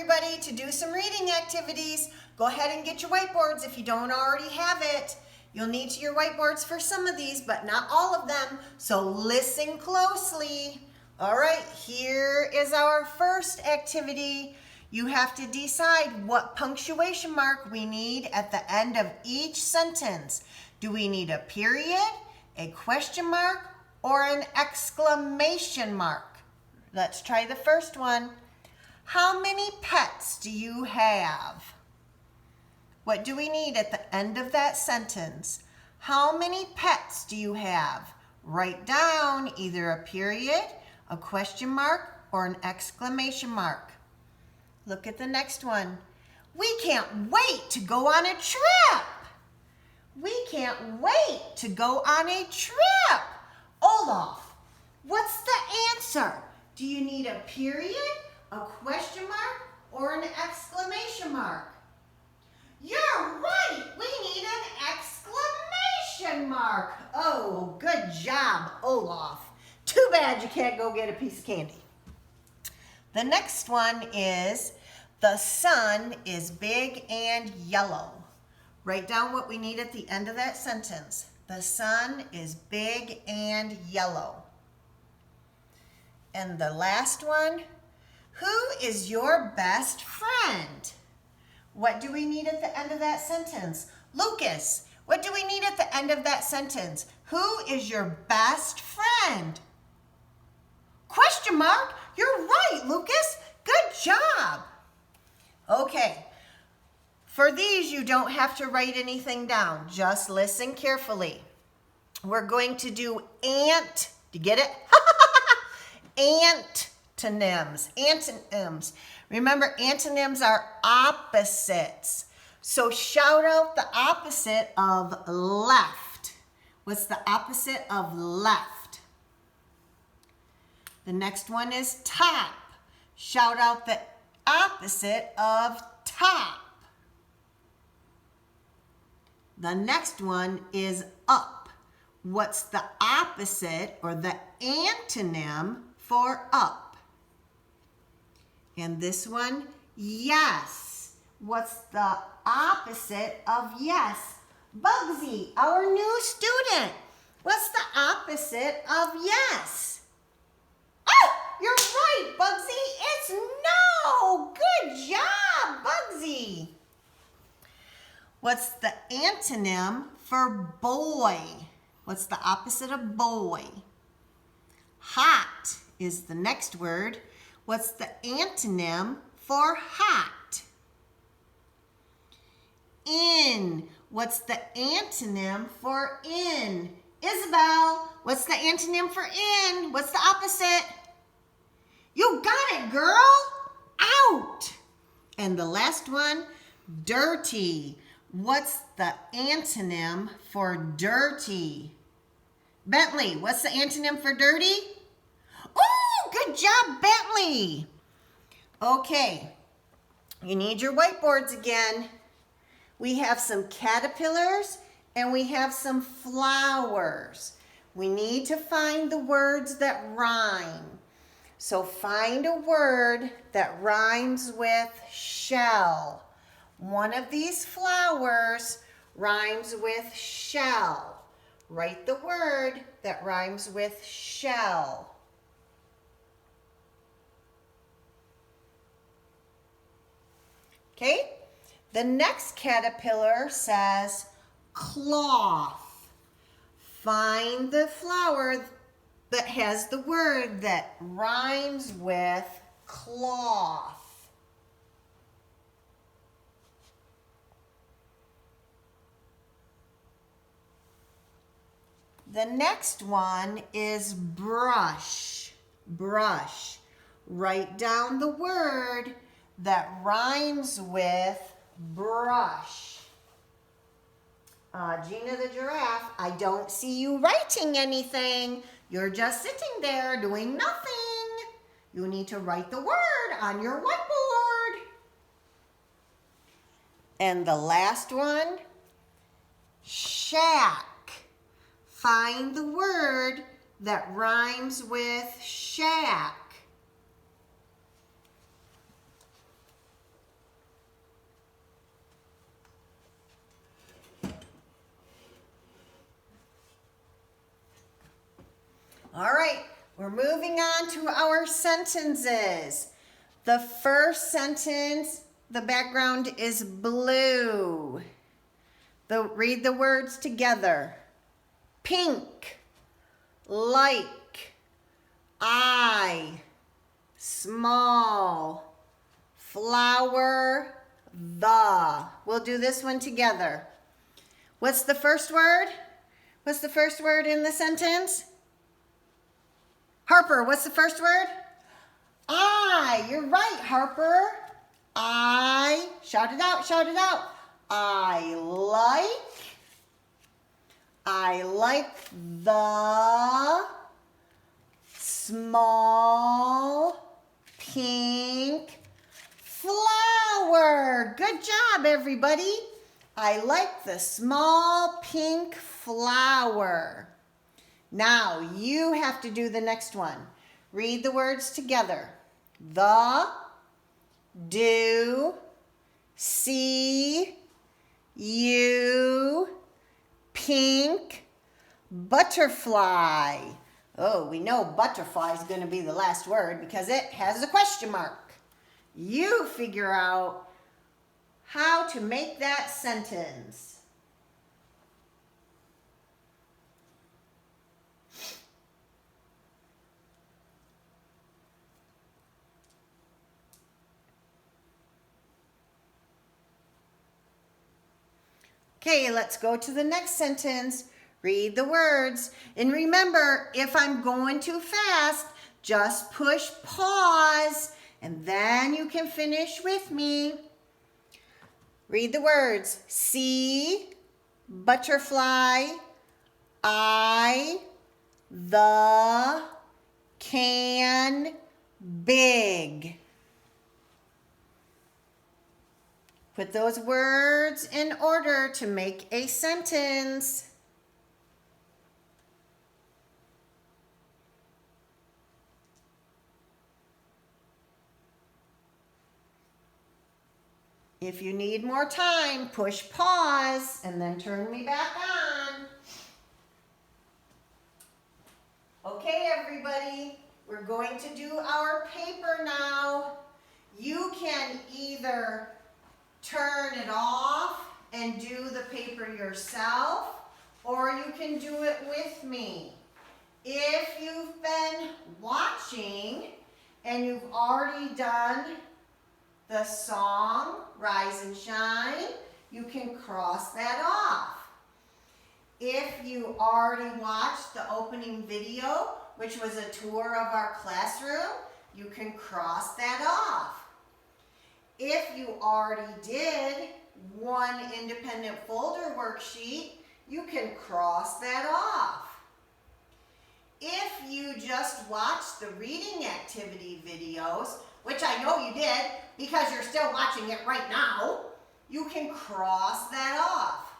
everybody to do some reading activities. Go ahead and get your whiteboards if you don't already have it. You'll need your whiteboards for some of these, but not all of them, so listen closely. All right, here is our first activity. You have to decide what punctuation mark we need at the end of each sentence. Do we need a period, a question mark, or an exclamation mark? Let's try the first one. How many pets do you have? What do we need at the end of that sentence? How many pets do you have? Write down either a period, a question mark, or an exclamation mark. Look at the next one. We can't wait to go on a trip. We can't wait to go on a trip. Olaf, what's the answer? Do you need a period, a question mark, or an exclamation mark? You're right, we need an exclamation mark. Oh, good job, Olaf. Too bad you can't go get a piece of candy. The next one is, the sun is big and yellow. Write down what we need at the end of that sentence. The sun is big and yellow. And the last one, who is your best friend? What do we need at the end of that sentence? Lucas, what do we need at the end of that sentence? Who is your best friend? Question mark, you're right, Lucas. Good job. Okay, for these you don't have to write anything down. Just listen carefully. We're going to do ant. Do you get it? Antonyms. Antonyms. Remember, antonyms are opposites. So shout out the opposite of left. What's the opposite of left? The next one is top. Shout out the opposite of top. The next one is up. What's the opposite or the antonym for up? And this one, yes. What's the opposite of yes? Bugsy, our new student. What's the opposite of yes? Oh, you're right, Bugsy. It's no. Good job, Bugsy. What's the antonym for boy? What's the opposite of boy? Hot is the next word. What's the antonym for hot? In. What's the antonym for in? Isabel, what's the antonym for in? What's the opposite? You got it, girl. Out. And the last one, dirty. What's the antonym for dirty? Bentley, what's the antonym for dirty? Oh, good job, Bentley. Okay, you need your whiteboards again. We have some caterpillars and we have some flowers. We need to find the words that rhyme. So find a word that rhymes with shell. One of these flowers rhymes with shell. Write the word that rhymes with shell. Okay, the next caterpillar says cloth. Find the flower that has the word that rhymes with cloth. The next one is brush. Brush. Write down the word that rhymes with brush. Gina the giraffe, I don't see you writing anything. You're just sitting there doing nothing. You need to write the word on your whiteboard. And the last one, shack. Find the word that rhymes with shack. All right, we're moving on to our sentences. The first sentence, the background is blue. Read the words together. Pink, like, eye, small, flower, the. We'll do this one together. What's the first word? What's the first word in the sentence? Harper, what's the first word? I. You're right, Harper. I. Shout it out, shout it out. I like the small pink flower. Good job, everybody. I like the small pink flower. Now, you have to do the next one. Read the words together. The, do, see, you, pink, butterfly. Oh, we know butterfly is going to be the last word because it has a question mark. You figure out how to make that sentence. Okay, let's go to the next sentence. Read the words. And remember, if I'm going too fast, just push pause and then you can finish with me. Read the words. See, butterfly, I, the, can, big. Put those words in order to make a sentence. If you need more time, push pause and then turn me back on. Okay, everybody, we're going to do our paper now. You can either turn it off and do the paper yourself, or you can do it with me. If you've been watching and you've already done the song, Rise and Shine, you can cross that off. If you already watched the opening video, which was a tour of our classroom, you can cross that off. If you already did one independent folder worksheet, you can cross that off. If you just watched the reading activity videos, which I know you did because you're still watching it right now, you can cross that off.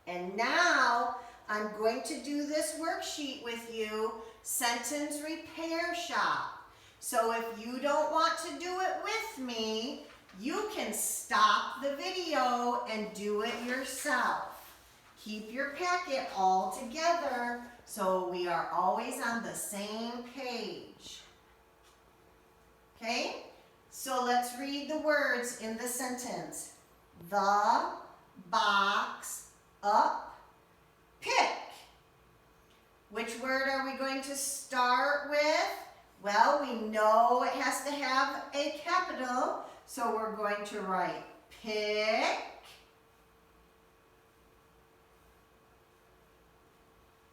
And now I'm going to do this worksheet with you, Sentence Repair Shop. So if you don't want to do it with me, you can stop the video and do it yourself. Keep your packet all together so we are always on the same page. Okay? So let's read the words in the sentence. The box up, pick. Which word are we going to start with? Well, we know it has to have a capital, so we're going to write pick.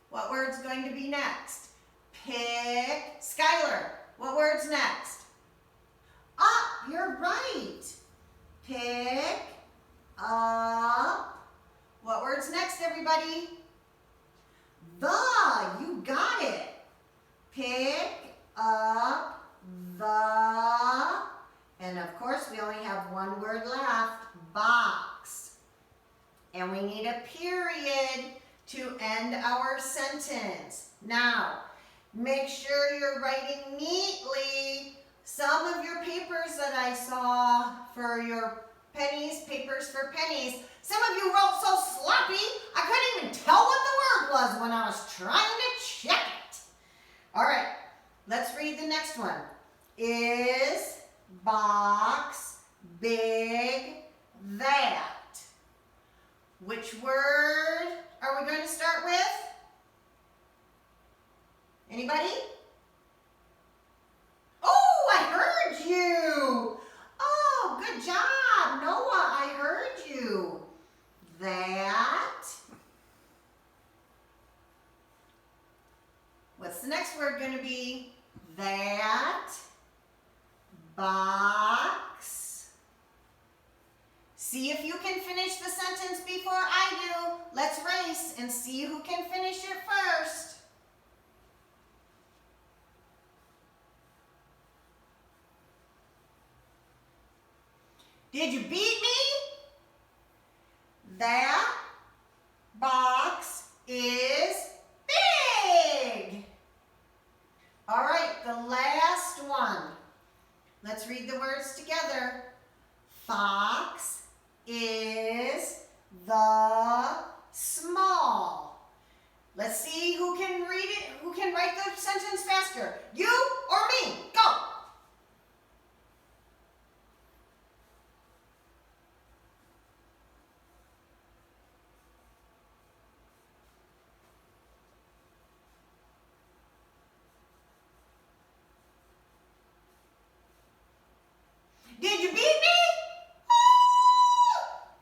What word's going to be next? Pick. Skylar, what word's next? Up, you're right. Pick up. What word's next, everybody? The, you got it. Pick up the, and of course we only have one word left, box. And we need a period to end our sentence. Now, make sure you're writing neatly. Some of your papers that I saw for your pennies, papers for pennies, some of you wrote so sloppy, I couldn't even tell what the word was when I was trying to check it. All right, let's read the next one. Is box big that? Which word are we going to start with? Anybody? Oh, I heard you. Oh, good job, Noah. I heard you. That. What's the next word going to be? That box. See if you can finish the sentence before I do. Let's race and see who can finish it first. Did you beat me? That box is big. All right, the last one. Let's read the words together. Fox is the small. Let's see who can read it, who can write the sentence faster. You or me? Go. Did you beat me?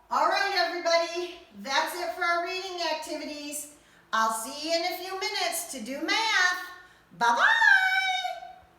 All right, everybody. That's it for our reading activities. I'll see you in a few minutes to do math. Bye-bye.